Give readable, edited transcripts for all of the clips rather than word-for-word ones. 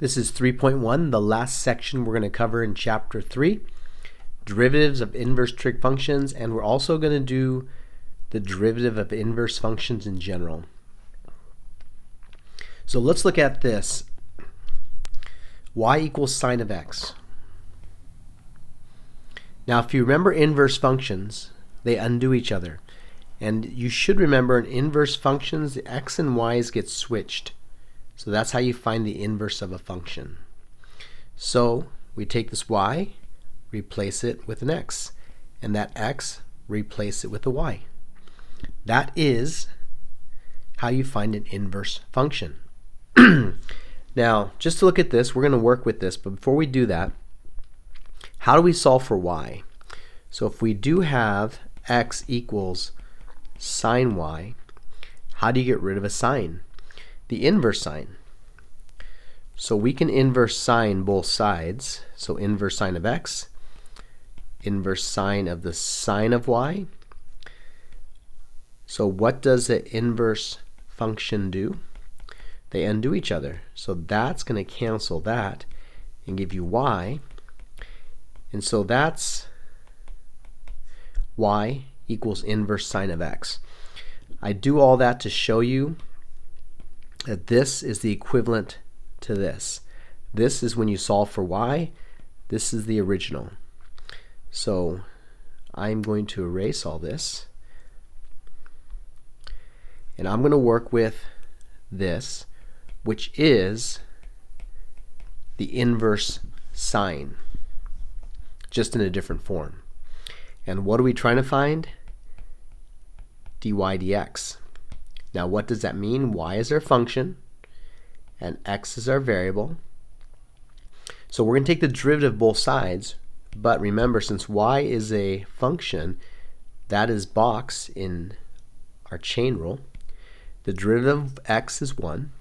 This is 3.1, the last section we're going to cover in chapter 3, derivatives of inverse trig functions, and we're also going to do the derivative of inverse functions in general. So let's look at this. Y equals sine of x. Now if you remember inverse functions, they undo each other. And you should remember in inverse functions, the x and y's get switched. So that's how you find the inverse of a function. So we take this y, replace it with an x, and that x, replace it with a y. That is how you find an inverse function. Now, just to look at this, we're going to work with this, but before we do that, how do we solve for y? So if we do have x equals sine y, how do you get rid of a sine? The inverse sine. So we can inverse sine both sides. So inverse sine of x, inverse sine of the sine of y. So what does the inverse function do? They undo each other. So that's going to cancel that and give you y. And so that's y equals inverse sine of x. I do all that to show you that this is the equivalent to this. This is when you solve for y. This is the original. So I'm going to erase all this. And I'm going to work with this, which is the inverse sine, just in a different form. And what are we trying to find? dy dx. Now what does that mean? Y is our function and x is our variable. So we're going to take the derivative of both sides, but remember, since y is a function, that is box in our chain rule. The derivative of x is 1.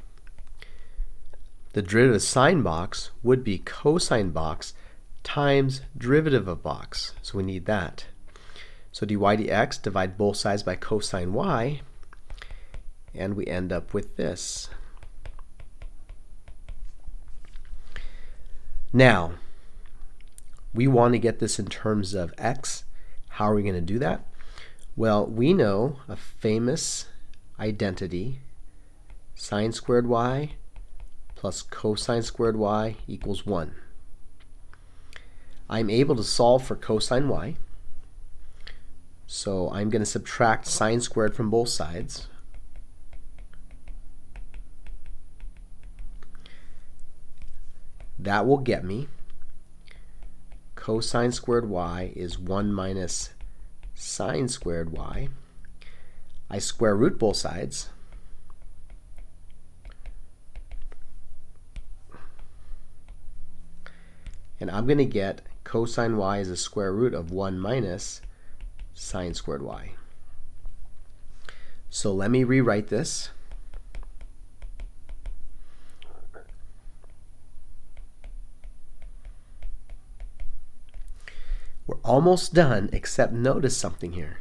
The derivative of sine box would be cosine box times derivative of box. So we need that. So dy dx, divide both sides by cosine y, and we end up with this. Now, we want to get this in terms of x. How are we going to do that? Well, we know a famous identity, sine squared y plus cosine squared y equals 1. I'm able to solve for cosine y. So I'm going to subtract sine squared from both sides. That will get me cosine squared y is 1 minus sine squared y. I square root both sides. And I'm going to get cosine y is a square root of 1 minus sine squared y. So let me rewrite this. We're almost done, except notice something here.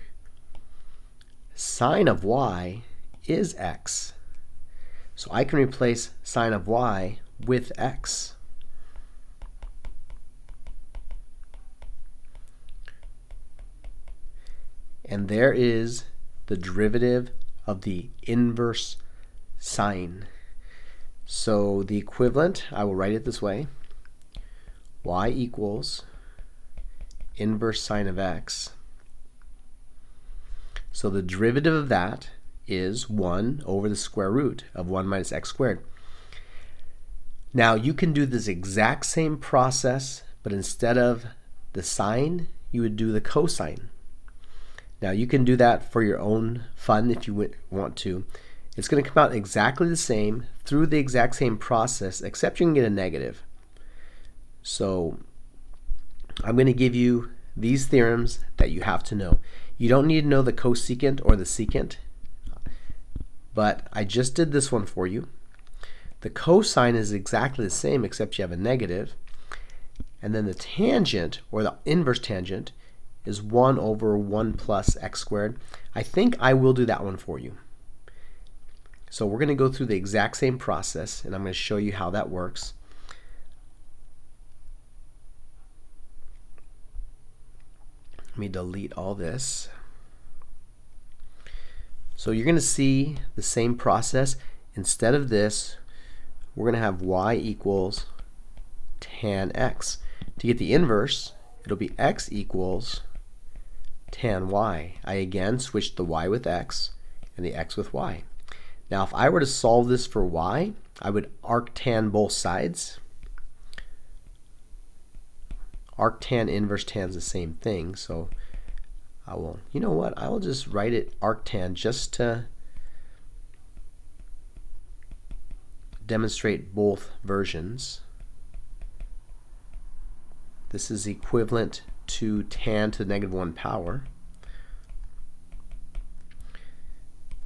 Sine of y is x. So I can replace sine of y with x. And there is the derivative of the inverse sine. So the equivalent, I will write it this way. Y equals inverse sine of x. So the derivative of that is 1 over the square root of 1 minus x squared. Now you can do this exact same process, but instead of the sine, you would do the cosine. Now you can do that for your own fun if you want to. It's going to come out exactly the same through the exact same process, except you can get a negative. So I'm going to give you these theorems that you have to know. You don't need to know the cosecant or the secant, but I just did this one for you. The cosine is exactly the same except you have a negative, and then the tangent or the inverse tangent is 1 over 1 plus x squared. I think I will do that one for you. So we're going to go through the exact same process, and I'm going to show you how that works. Let me delete all this. So you're going to see the same process. Instead of this, we're going to have y equals tan x. To get the inverse, it'll be x equals tan y. I again switched the y with x and the x with y. Now if I were to solve this for y, I would arctan both sides. Arctan inverse tan is the same thing, so I will, you know what, I will just write it arctan just to demonstrate both versions. This is equivalent to tan to the -1 power.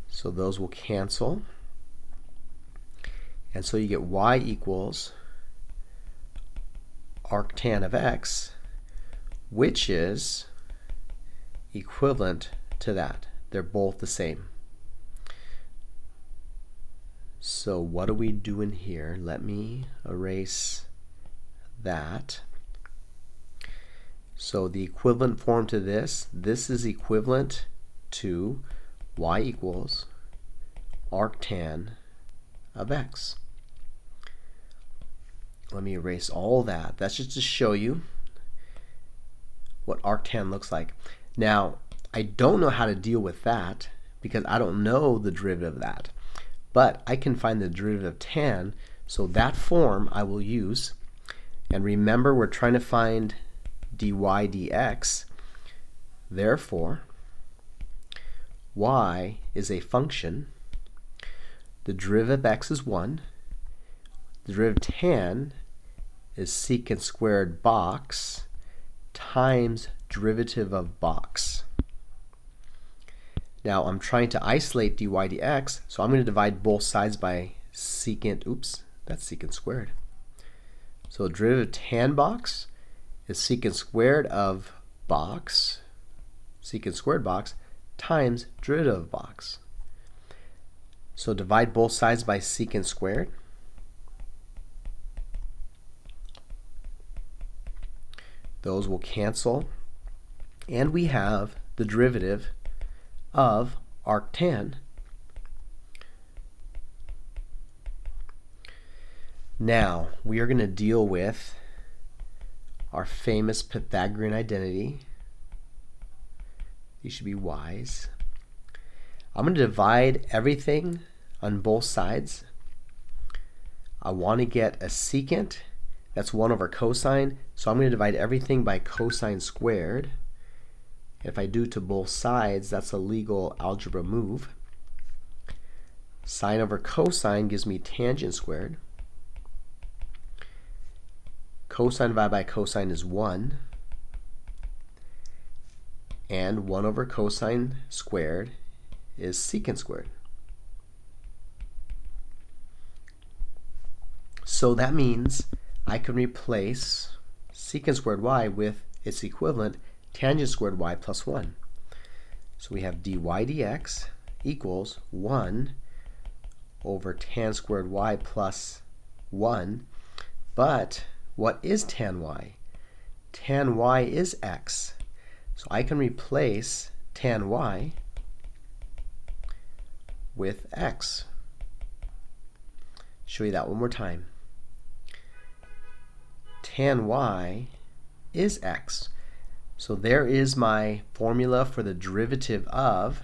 So those will cancel. And so you get y equals arctan of x, which is equivalent to that. They're both the same. So what are we doing here? Let me erase that. So the equivalent form to this is equivalent to y equals arctan of x. Let me erase all that. That's just to show you what arctan looks like. Now, I don't know how to deal with that because I don't know the derivative of that. But I can find the derivative of tan, so that form I will use. And remember, we're trying to find dy dx. Therefore, y is a function. The derivative of x is 1. The derivative of tan is secant squared box times derivative of box. Now I'm trying to isolate dy dx, so I'm going to divide both sides by secant, that's secant squared. So the derivative of tan box is secant squared of box, secant squared box, times derivative of box. So divide both sides by secant squared. Those will cancel. And we have the derivative of arctan. Now we are going to deal with our famous Pythagorean identity. You should be wise. I'm going to divide everything on both sides. I want to get a secant. That's 1 over cosine. So I'm going to divide everything by cosine squared. If I do to both sides, that's a legal algebra move. Sine over cosine gives me tangent squared. Cosine divided by cosine is 1. And 1 over cosine squared is secant squared. So that means I can replace secant squared y with its equivalent, tangent squared y plus 1. So we have dy dx equals 1 over tan squared y plus 1. But what is tan y? Tan y is x. So I can replace tan y with x. Show you that one more time. Tan y is x. So there is my formula for the derivative of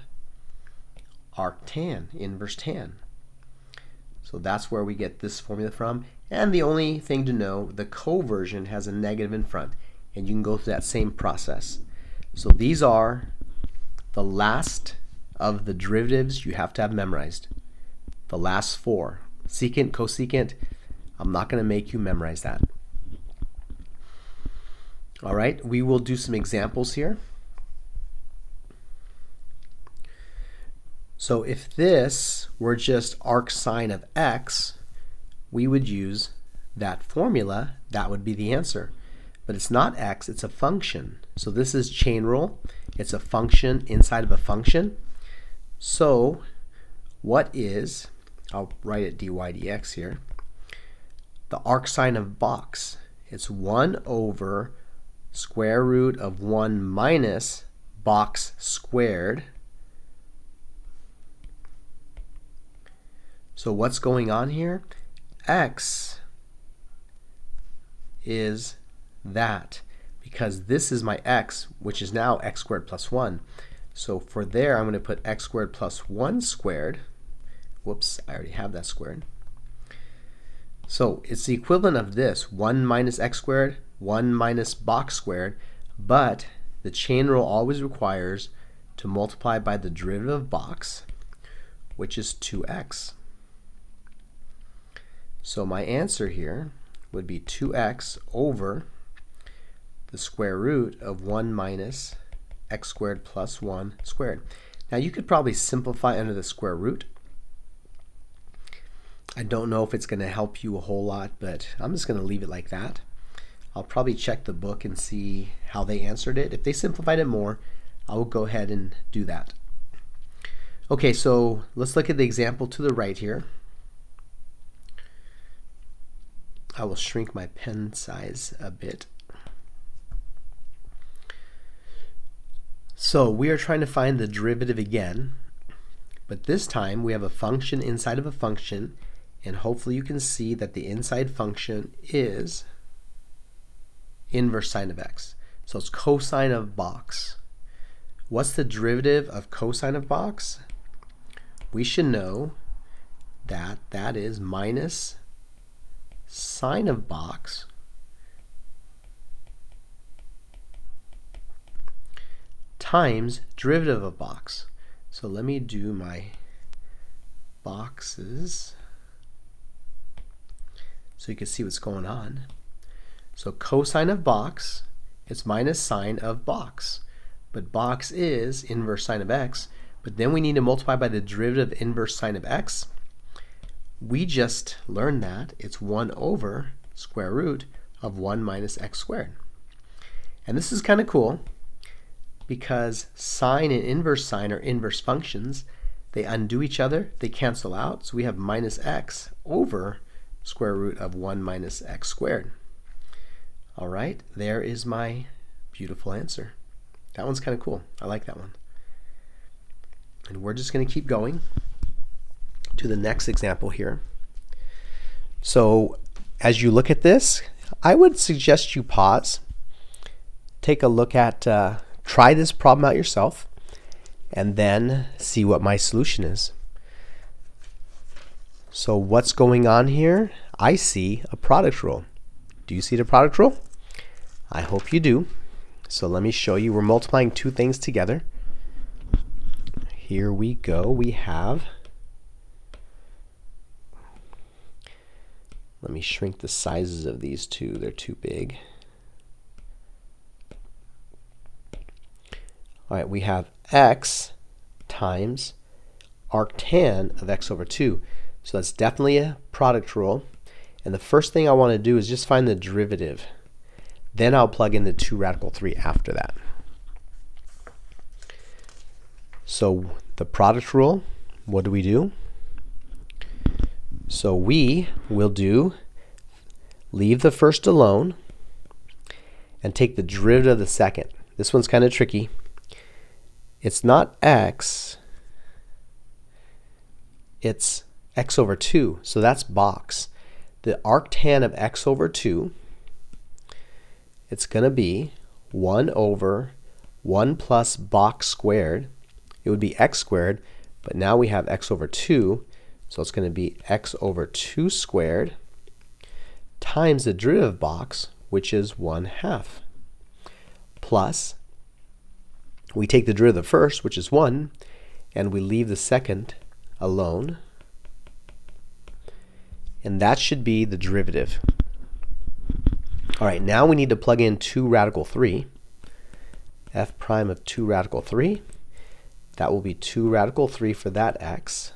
arctan, inverse tan. So that's where we get this formula from. And the only thing to know, the coversion has a negative in front. And you can go through that same process. So these are the last of the derivatives you have to have memorized. The last 4. Secant, cosecant, I'm not going to make you memorize that. All right, we will do some examples here. So if this were just arcsine of x, we would use that formula. That would be the answer. But it's not x, it's a function. So this is chain rule. It's a function inside of a function. So what is, I'll write it dy dx here, the arcsine of box? It's 1 over square root of 1 minus box squared. So what's going on here? X is that, because this is my x, which is now x squared plus 1. So for there, I'm going to put x squared plus 1 squared. Whoops, I already have that squared. So it's the equivalent of this, 1 minus x squared, 1 minus box squared, but the chain rule always requires to multiply by the derivative of box, which is 2x. So my answer here would be 2x over the square root of 1 minus x squared plus 1 squared. Now you could probably simplify under the square root. I don't know if it's going to help you a whole lot, but I'm just going to leave it like that. I'll probably check the book and see how they answered it. If they simplified it more, I will go ahead and do that. Okay, so let's look at the example to the right here. I will shrink my pen size a bit. So we are trying to find the derivative again, but this time we have a function inside of a function, and hopefully you can see that the inside function is inverse sine of x. So it's cosine of box. What's the derivative of cosine of box? We should know that that is minus sine of box times derivative of box. So let me do my boxes so you can see what's going on. So cosine of box, it's minus sine of box. But box is inverse sine of x. But then we need to multiply by the derivative inverse sine of x. We just learned that it's 1 over square root of 1 minus x squared. And this is kind of cool because sine and inverse sine are inverse functions. They undo each other, they cancel out, so we have minus x over square root of 1 minus x squared. All right, there is my beautiful answer. That one's kind of cool. I like that one. And we're just going to keep going to the next example here. So as you look at this, I would suggest you pause, take a look at, try this problem out yourself, and then see what my solution is. So what's going on here? I see a product rule. Do you see the product rule? I hope you do. So let me show you. We're multiplying two things together. Here we go. We have, let me shrink the sizes of these two. They're too big. All right, we have x times arctan of x over 2. So that's definitely a product rule. And the first thing I want to do is just find the derivative. Then I'll plug in the 2 radical 3 after that. So the product rule, what do? So we will leave the first alone and take the derivative of the second. This one's kind of tricky. It's not x, it's x over 2, so that's box. The arctan of x over 2, it's going to be 1 over 1 plus box squared. It would be x squared, but now we have x over 2, so it's going to be x over 2 squared times the derivative of box, which is 1/2, plus we take the derivative first, which is 1, and we leave the second alone. And that should be the derivative. All right, now we need to plug in 2 radical 3. F prime of 2 radical 3. That will be 2 radical 3 for that x.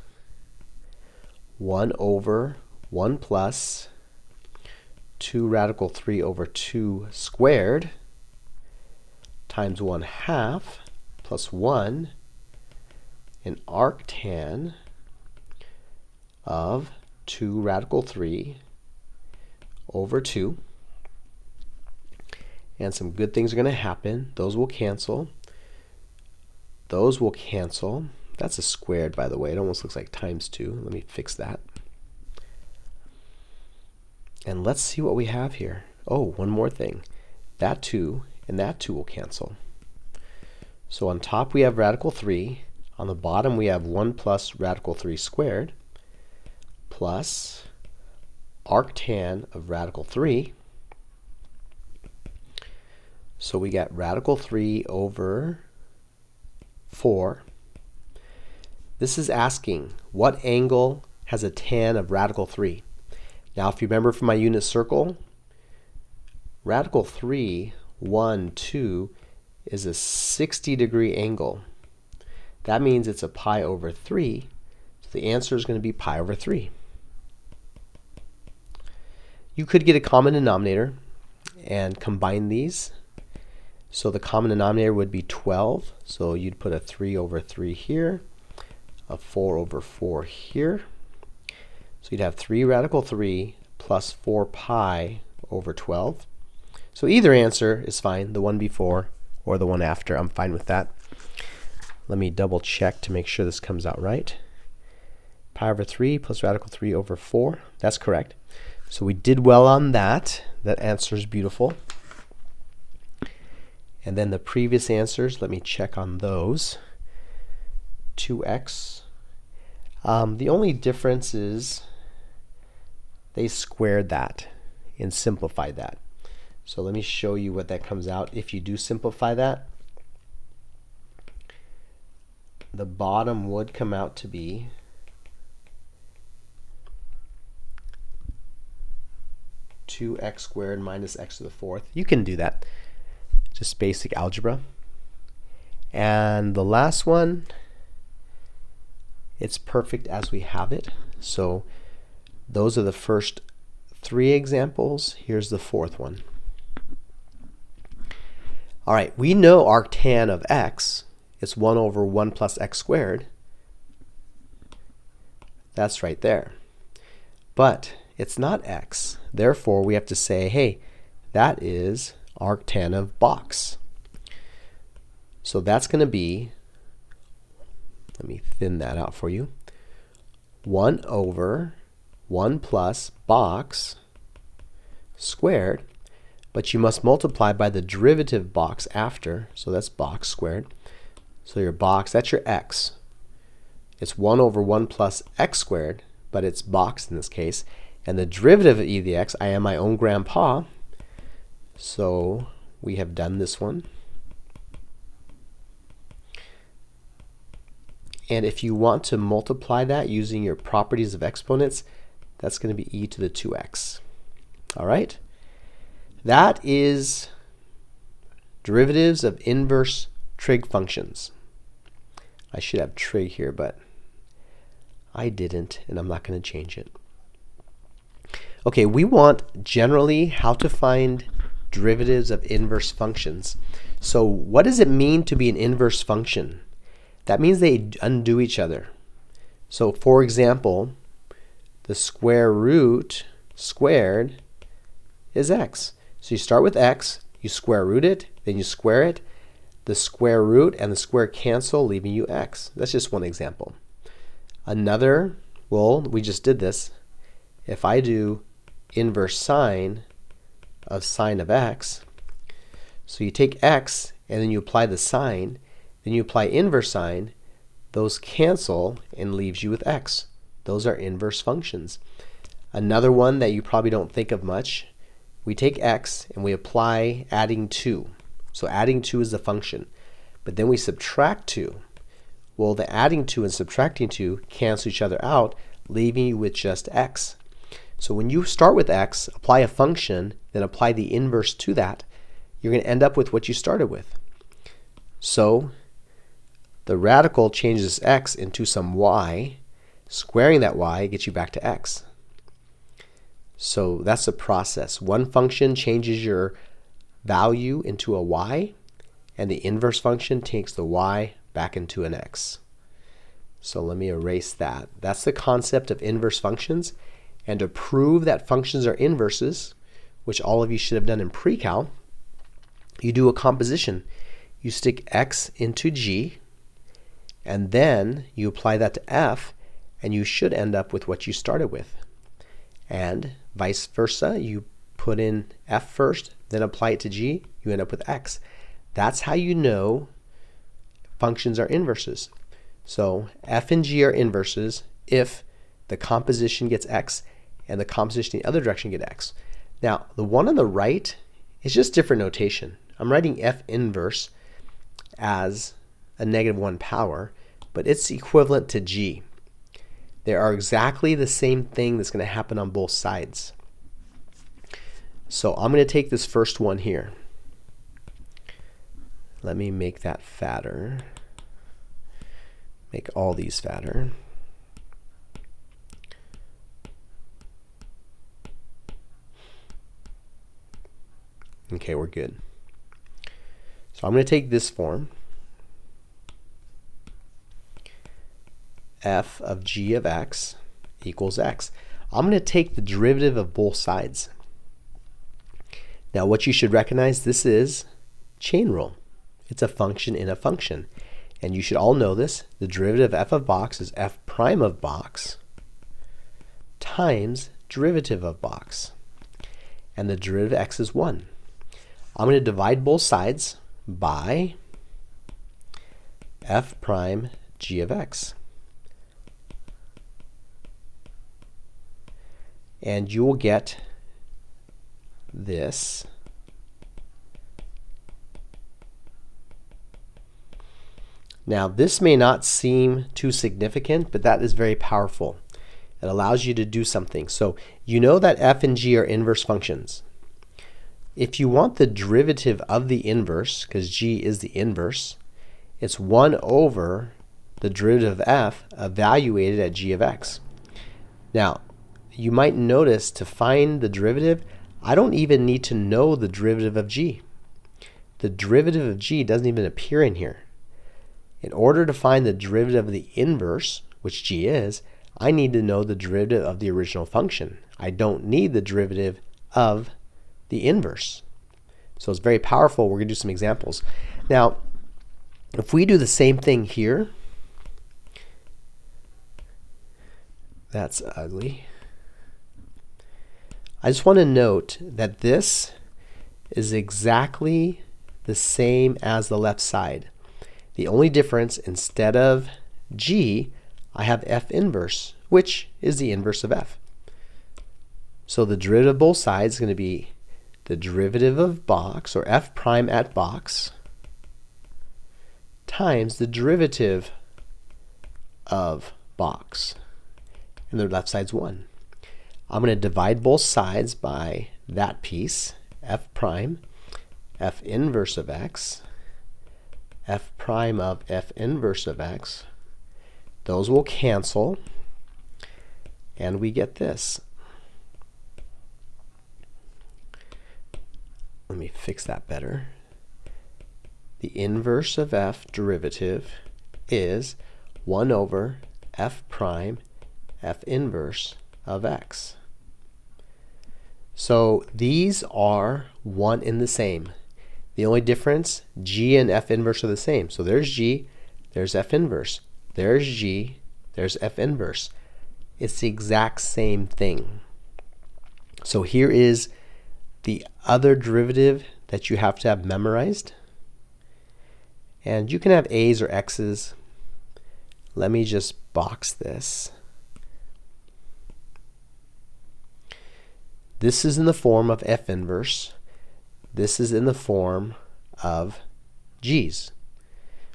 1 over 1 plus 2 radical 3 over 2 squared times 1/2 plus 1 in arctan of 2 radical 3 over 2. and some good things are going to happen. Those will cancel. Those will cancel. That's a squared, by the way. It almost looks like times 2. Let me fix that. And let's see what we have here. Oh, one more thing. That 2 and that 2 will cancel. So on top we have radical 3. On the bottom we have 1 plus radical 3 squared plus arctan of radical 3. So we got radical 3 over 4. This is asking what angle has a tan of radical 3. Now if you remember from my unit circle, radical 3, 1, 2 is a 60-degree angle. That means it's a pi over 3. So the answer is going to be pi over 3. You could get a common denominator and combine these. So the common denominator would be 12. So you'd put a 3 over 3 here, a 4 over 4 here. So you'd have 3 radical 3 plus 4 pi over 12. So either answer is fine, the one before or the one after. I'm fine with that. Let me double check to make sure this comes out right. Pi over 3 plus radical 3 over 4. That's correct. So we did well on that. That answer is beautiful. And then the previous answers, let me check on those. 2x. The only difference is they squared that and simplified that. So let me show you what that comes out. If you do simplify that, the bottom would come out to be two x squared minus x to the 4th. You can do that. Just basic algebra. And the last one, it's perfect as we have it. So those are the first 3 examples. Here's the 4th one. All right, we know arctan of x is 1 over 1 plus x squared. That's right there. But it's not x. Therefore, we have to say, hey, that is arctan of box. So that's going to be, let me thin that out for you, 1 over 1 plus box squared. But you must multiply by the derivative box after, so that's box squared. So your box, that's your x. It's 1 over 1 plus x squared, but it's box in this case. And the derivative of e to the x, I am my own grandpa. So we have done this one. And if you want to multiply that using your properties of exponents, that's going to be e to the 2x. All right? That is derivatives of inverse trig functions. I should have trig here, but I didn't, and I'm not going to change it. Okay, we want generally how to find derivatives of inverse functions. So what does it mean to be an inverse function? That means they undo each other. So for example, the square root squared is x. So you start with x, you square root it, then you square it. The square root and the square cancel, leaving you x. That's just one example. Another, well, we just did this. If I do inverse sine of x, so you take x and then you apply the sine, then you apply inverse sine, those cancel and leaves you with x. Those are inverse functions. Another one that you probably don't think of much, we take x and we apply adding 2. So adding 2 is the function. But then we subtract 2. Well, the adding 2 and subtracting 2 cancel each other out, leaving you with just x. So when you start with x, apply a function, then apply the inverse to that, you're going to end up with what you started with. So the radical changes x into some y. Squaring that y gets you back to x. So that's the process. One function changes your value into a y, and the inverse function takes the y back into an x. So let me erase that. That's the concept of inverse functions. And to prove that functions are inverses, which all of you should have done in pre-cal, you do a composition. You stick x into g, and then you apply that to f, and you should end up with what you started with. And vice versa, you put in f first, then apply it to g, you end up with x. That's how you know functions are inverses. So f and g are inverses if the composition gets x and the composition in the other direction get x. Now, the one on the right is just different notation. I'm writing f inverse as a -1 power, but it's equivalent to g. They are exactly the same thing that's going to happen on both sides. So I'm going to take this first one here. Let me make that fatter. Make all these fatter. Okay, we're good. So I'm going to take this form. F of g of x equals x. I'm going to take the derivative of both sides. Now what you should recognize, this is chain rule. It's a function in a function. And you should all know this. The derivative of f of box is f prime of box times derivative of box. And the derivative of x is 1. I'm going to divide both sides by f prime g of x. And you will get this. Now, this may not seem too significant, but that is very powerful. It allows you to do something. So you know that f and g are inverse functions. If you want the derivative of the inverse, because g is the inverse, it's 1 over the derivative of f evaluated at g of x. Now, you might notice to find the derivative, I don't even need to know the derivative of g. The derivative of g doesn't even appear in here. In order to find the derivative of the inverse, which g is, I need to know the derivative of the original function. I don't need the derivative of the inverse. So it's very powerful. We're going to do some examples. Now, if we do the same thing here, that's ugly. I just want to note that this is exactly the same as the left side. The only difference, instead of g, I have f inverse, which is the inverse of f. So the derivative of both sides is going to be the derivative of box, or f prime at box, times the derivative of box. And the left side's 1. I'm going to divide both sides by that piece, f prime, f inverse of x, f prime of f inverse of x. Those will cancel, and we get this. Let me fix that better. The inverse of f derivative is 1 over f prime f inverse of x. So these are one and the same. The only difference, g and f inverse are the same. So there's g, there's f inverse. There's g, there's f inverse. It's the exact same thing. So here is the other derivative that you have to have memorized. And you can have a's or x's. Let me just box this. This is in the form of f inverse. This is in the form of g's,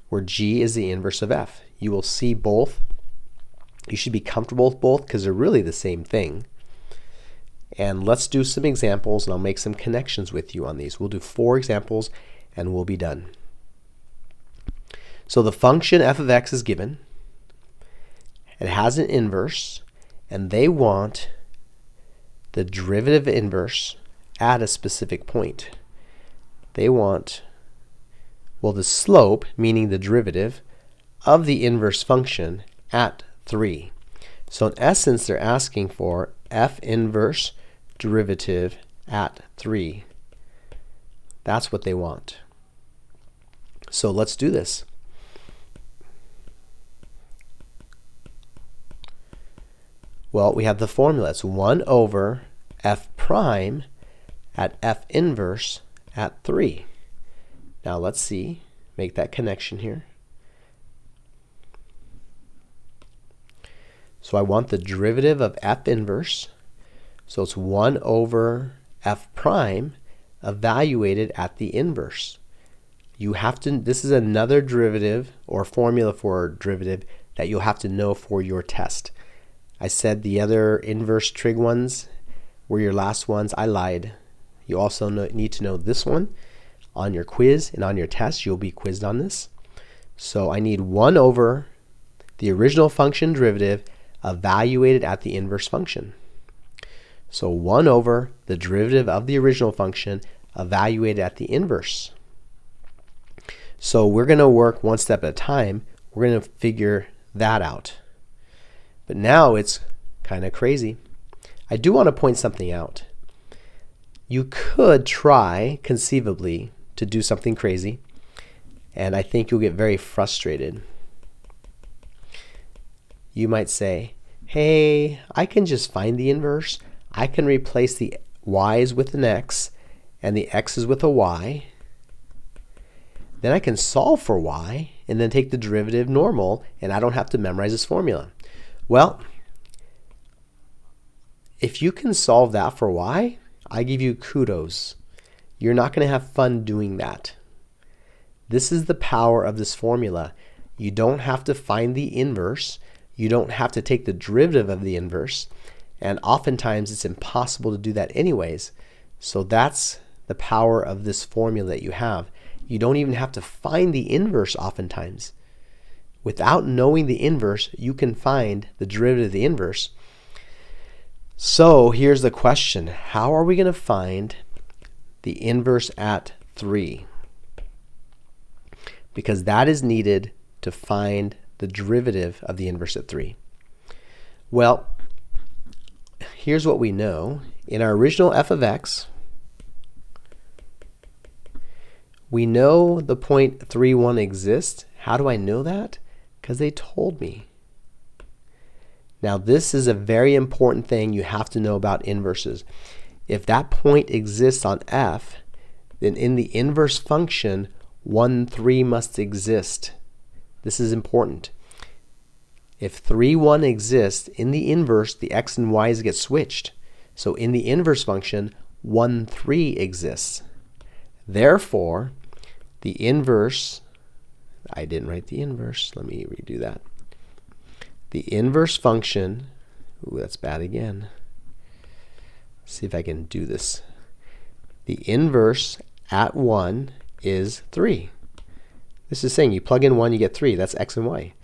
where g is the inverse of f. You will see both. You should be comfortable with both because they're really the same thing. And let's do some examples, and I'll make some connections with you on these. We'll do 4 examples, and we'll be done. So the function f of x is given. It has an inverse, and they want the derivative inverse at a specific point. They want, well, the slope, meaning the derivative, of the inverse function at 3. So in essence, they're asking for f inverse derivative at 3. That's what they want. So let's do this. Well, we have the formula. It's 1 over f prime at f inverse at 3. Now let's see, make that connection here. So I want the derivative of f inverse. So it's 1 over f prime evaluated at the inverse. You have to, this is another derivative or formula for a derivative that you'll have to know for your test. I said the other inverse trig ones were your last ones. I lied. You also need to know this one on your quiz and on your test. You'll be quizzed on this. So I need 1 over the original function derivative evaluated at the inverse function. So 1 over the derivative of the original function evaluated at the inverse. So we're going to work one step at a time. We're going to figure that out. But now it's kind of crazy. I do want to point something out. You could try, conceivably, to do something crazy, and I think you'll get very frustrated. You might say, hey, I can just find the inverse. I can replace the y's with an x and the x's with a y. Then I can solve for y and then take the derivative normal, and I don't have to memorize this formula. Well, if you can solve that for y, I give you kudos. You're not going to have fun doing that. This is the power of this formula. You don't have to find the inverse. You don't have to take the derivative of the inverse. And oftentimes it's impossible to do that anyways. So that's the power of this formula that you have. You don't even have to find the inverse oftentimes. Without knowing the inverse, you can find the derivative of the inverse. So here's the question. How are we going to find the inverse at 3? Because that is needed to find the derivative of the inverse at 3. Well, here's what we know. In our original f of x, we know the point 3, 1 exists. How do I know that? Because they told me. Now this is a very important thing you have to know about inverses. If that point exists on f, then in the inverse function, 1, 3 must exist. This is important. If 3, 1 exists, in the inverse, the x and y's get switched. So in the inverse function, 1, 3 exists. Therefore, the inverse, I didn't write the inverse. Let me redo that. The inverse function, ooh, that's bad again. See if I can do this. The inverse at 1 is 3. This is saying you plug in 1, you get 3. That's x and y.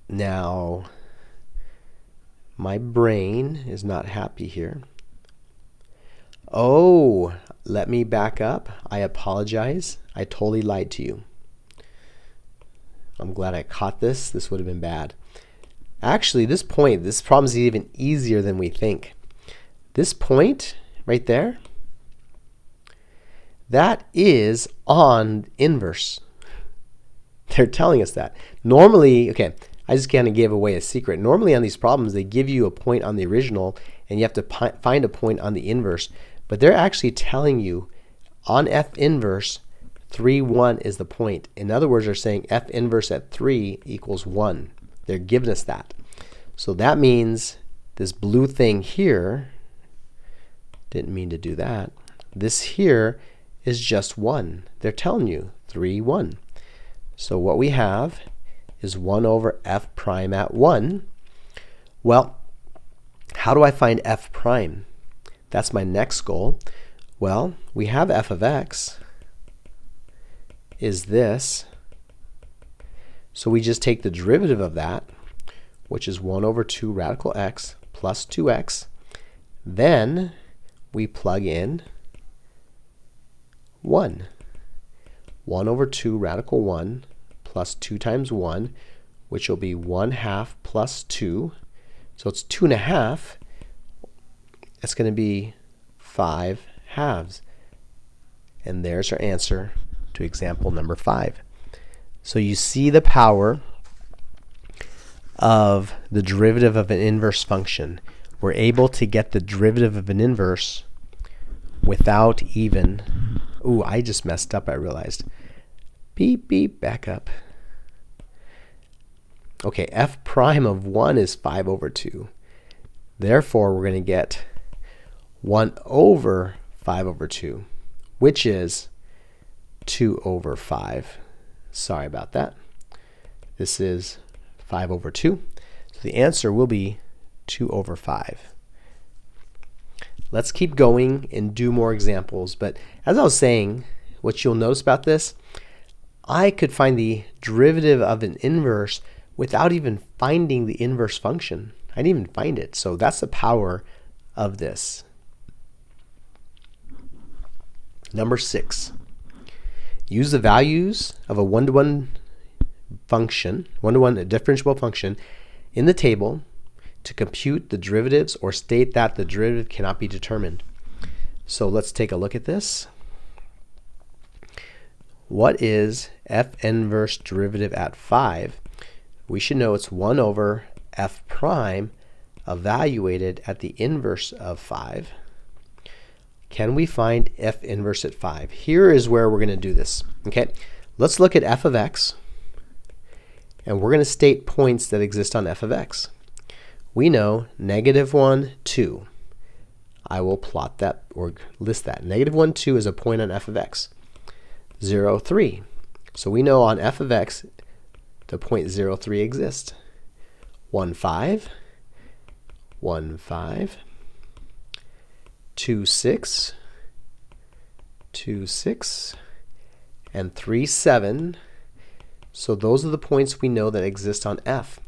Now, my brain is not happy here. Oh, let me back up. I apologize. I totally lied to you. I'm glad I caught this. This would have been bad. Actually, this problem is even easier than we think. This point right there, that is on inverse. They're telling us that. Normally, okay, I just kind of gave away a secret. Normally on these problems, they give you a point on the original, and you have to find a point on the inverse. But they're actually telling you on f inverse, 3, 1 is the point. In other words, they're saying f inverse at 3 equals 1. They're giving us that. So that means this blue thing here, didn't mean to do that. This here is just 1. They're telling you 3, 1. So what we have is 1 over f prime at 1. Well, how do I find f prime? That's my next goal. Well, we have f of x is this. So we just take the derivative of that, which is 1 over 2 radical x plus 2x. Then we plug in 1. 1 over 2 radical 1 plus 2 times 1, which will be 1/2 plus 2. So it's 2 1/2. it's going to be 5 halves. And there's our answer to example number 5. So you see the power of the derivative of an inverse function. We're able to get the derivative of an inverse without even, ooh, I just messed up, I realized. Beep, beep, back up. Okay, f prime of 1 is 5 over 2. Therefore, we're going to get 1 over 5 over 2, which is 2 over 5. Sorry about that. This is 5 over 2. So the answer will be 2 over 5. Let's keep going and do more examples. But as I was saying, what you'll notice about this, I could find the derivative of an inverse without even finding the inverse function. I didn't even find it. So that's the power of this. Number 6. Use the values of a one-to-one function, one-to-one differentiable function in the table to compute the derivatives or state that the derivative cannot be determined. So let's take a look at this. What is f inverse derivative at 5? We should know it's 1 over f prime evaluated at the inverse of 5. Can we find f inverse at 5? Here is where we're going to do this. Okay, let's look at f of x, and we're going to state points that exist on f of x. We know -1, 2. I will plot that or list that. -1, 2 is a point on f of x. 0, 3. So we know on f of x the point 0, 3 exists. 1, 5. 1, 5. 2, 6. 2, 6. And 3, 7. So those are the points we know that exist on f.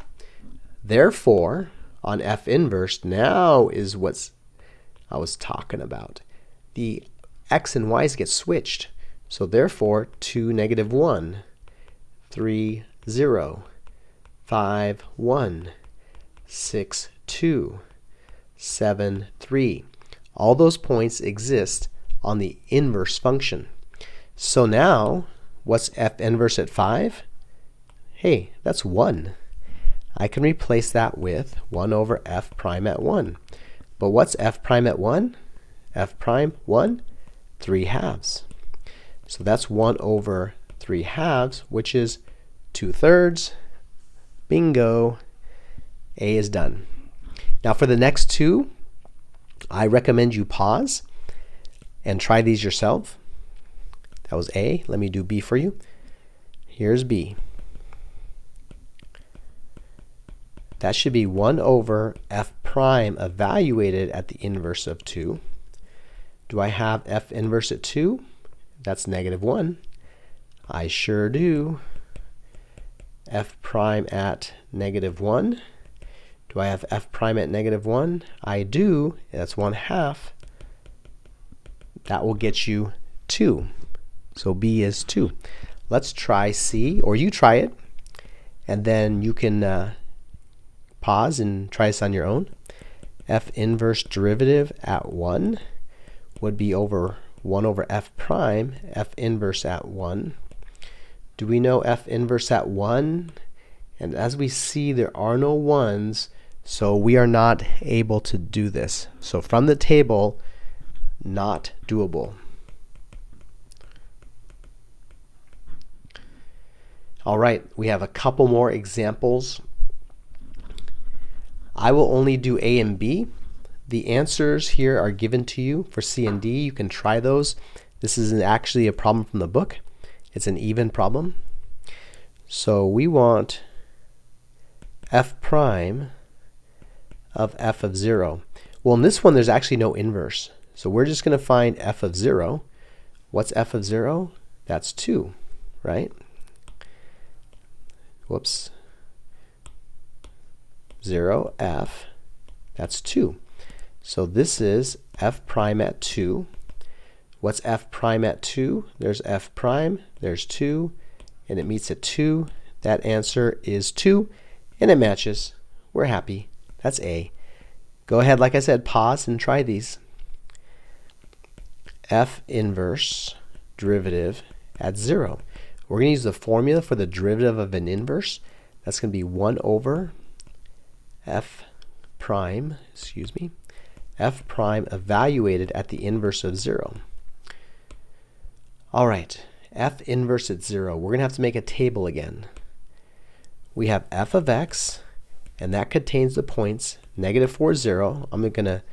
Therefore, on f inverse, now is what I was talking about. The x and y's get switched. So therefore, 2, -1, 3, 0, 5, 1, 6, 2, 7, 3. All those points exist on the inverse function. So now, what's f inverse at 5? Hey, that's 1. I can replace that with 1 over f prime at 1. But what's f prime at 1? F prime, 1, 3 halves. So that's 1 over 3 halves, which is 2/3. Bingo. A is done. Now for the next two, I recommend you pause and try these yourself. That was A. Let me do B for you. Here's B. That should be 1 over f prime evaluated at the inverse of 2. Do I have f inverse at 2? That's -1. I sure do. F prime at -1. Do I have f prime at -1? I do. That's 1/2. That will get you 2. So B is 2. Let's try C, or you try it, and then you can pause and try this on your own. F inverse derivative at 1 would be over 1 over f prime, f inverse at 1. Do we know f inverse at 1? And as we see, there are no 1s, so we are not able to do this. So from the table, not doable. All right, we have a couple more examples. I will only do A and B. The answers here are given to you for C and D. You can try those. This isn't actually a problem from the book. It's an even problem. So we want f prime of f of 0. Well, in this one, there's actually no inverse. So we're just going to find f of 0. What's f of 0? That's 2, right? Whoops. 0, f, that's 2. So this is f prime at 2. What's f prime at 2? There's f prime, there's 2, and it meets at 2. That answer is 2, and it matches. We're happy. That's A. Go ahead, like I said, pause and try these. F inverse derivative at 0. We're going to use the formula for the derivative of an inverse. That's going to be 1 over f prime evaluated at the inverse of 0. All right, f inverse at 0. We're going to have to make a table again. We have f of x, and that contains the points -4, 0. I'm going to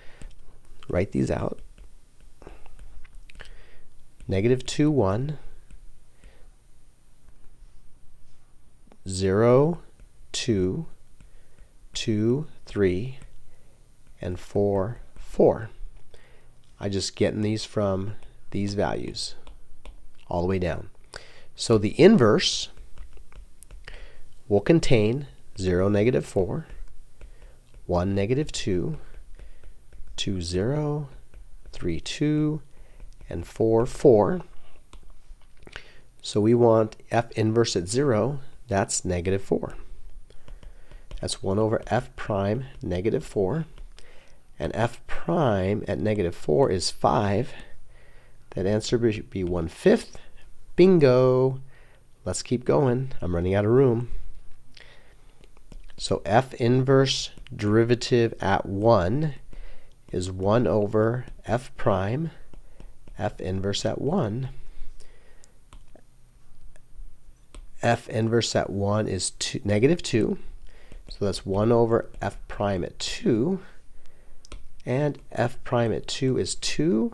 write these out. -2, 1, 0, 2, 2, 3, and 4, 4. I'm just getting these from these values all the way down. So the inverse will contain 0, -4, 1, -2, 2, 0, 3, 2, and 4, 4. So we want f inverse at 0, that's -4. That's 1 over f prime -4. And f prime at -4 is 5. That answer should be 1/5. Bingo! Let's keep going. I'm running out of room. So f inverse derivative at 1 is 1 over f prime f inverse at 1. F inverse at 1 is -2. So that's 1 over f prime at 2. And f prime at 2 is 2.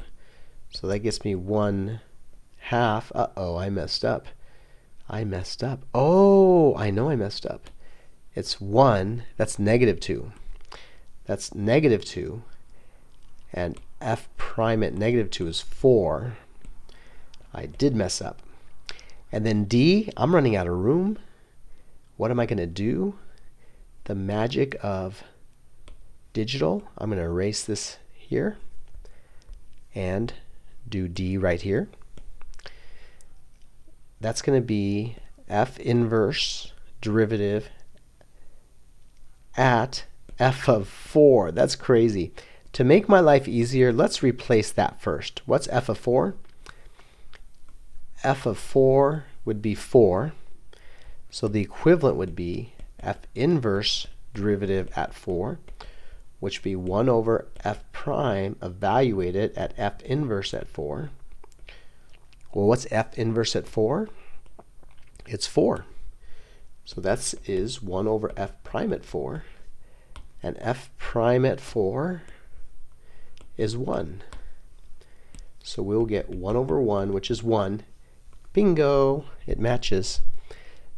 So that gets me 1/2. Uh-oh, I messed up. Oh, I know I messed up. It's 1. That's -2. That's -2. And f prime at -2 is 4. I did mess up. And then d, I'm running out of room. What am I going to do? The magic of digital. I'm going to erase this here and do d right here. That's going to be f inverse derivative at f of 4. That's crazy. To make my life easier, let's replace that first. What's f of 4? F of 4 would be 4. So the equivalent would be f inverse derivative at 4, which would be 1 over f prime evaluated at f inverse at 4. Well, what's f inverse at 4? It's 4. So that is 1 over f prime at 4. And f prime at 4 is 1. So we'll get 1 over 1, which is 1. Bingo! It matches.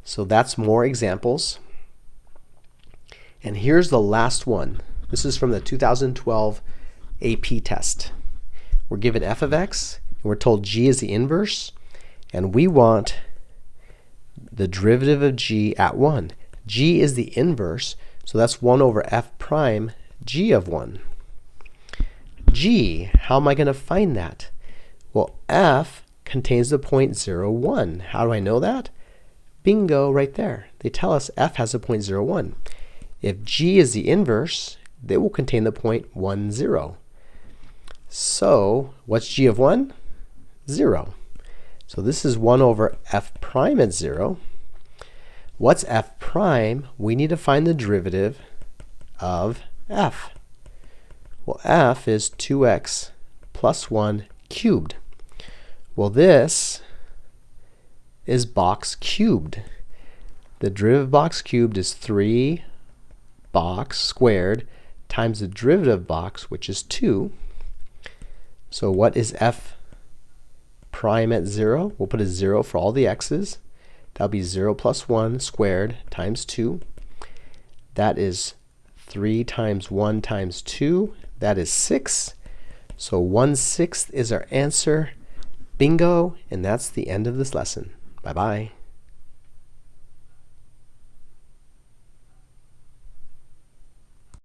So that's more examples. And here's the last one. This is from the 2012 AP test. We're given f of x, and we're told g is the inverse, and we want the derivative of g at 1. G is the inverse, so that's 1 over f prime g of 1. G, how am I going to find that? Well, f contains the point 0, 1. How do I know that? Bingo, right there. They tell us f has a point 0, 1. If g is the inverse, they will contain the point 1, 0. So what's g of 1? 0. So this is 1 over f prime at 0. What's f prime? We need to find the derivative of f. Well, f is 2x plus 1 cubed. Well, this is box cubed. The derivative of box cubed is 3 box squared times the derivative of box, which is 2. So what is f prime at 0? We'll put a 0 for all the x's. That'll be 0 plus 1 squared times 2. That is 3 times 1 times 2. That is 6. So 1/6 is our answer. Bingo, and that's the end of this lesson. Bye-bye.